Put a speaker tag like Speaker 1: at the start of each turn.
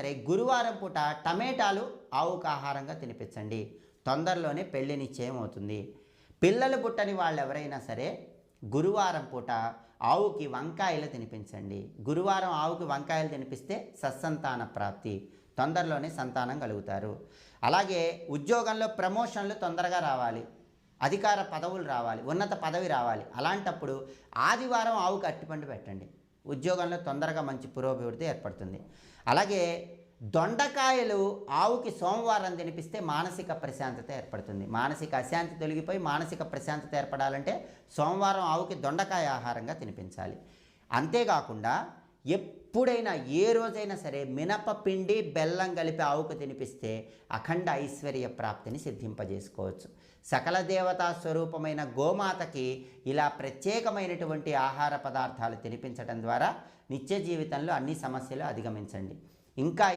Speaker 1: సరే గురువారం పూట టమేటాలు ఆవుకు ఆహారంగా తినిపించండి. తొందరలోనే పెళ్లి నిశ్చయం అవుతుంది. పిల్లలు పుట్టని వాళ్ళు ఎవరైనా సరే గురువారం పూట ఆవుకి వంకాయలు తినిపించండి. గురువారం ఆవుకి వంకాయలు తినిపిస్తే సత్సంతాన ప్రాప్తి, తొందరలోనే సంతానం కలుగుతారు. అలాగే ఉద్యోగంలో ప్రమోషన్లు తొందరగా రావాలి, అధికార పదవులు రావాలి, ఉన్నత పదవి రావాలి. అలాంటప్పుడు ఆదివారం ఆవుకి అరటిపండు పెట్టండి. ఉద్యోగంలో తొందరగా మంచి పురోభివృద్ధి ఏర్పడుతుంది. అలాగే దొండకాయలు ఆవుకి సోమవారం తినిపిస్తే మానసిక ప్రశాంతత ఏర్పడుతుంది. మానసిక అశాంతి తొలగిపోయి మానసిక ప్రశాంతత ఏర్పడాలంటే సోమవారం ఆవుకి దొండకాయ ఆహారంగా తినిపించాలి. అంతేకాకుండా ఎప్పుడైనా ఏ రోజైనా సరే మినపపిండి బెల్లం కలిపి ఆవుకు తినిపిస్తే అఖండ ఐశ్వర్య ప్రాప్తిని సిద్ధింపజేసుకోవచ్చు. సకల దేవతా స్వరూపమైన గోమాతకి ఇలా ప్రత్యేకమైనటువంటి ఆహార పదార్థాలు తినిపించడం ద్వారా నిత్య జీవితంలో అన్ని సమస్యలు అధిగమించండి. ఇంకా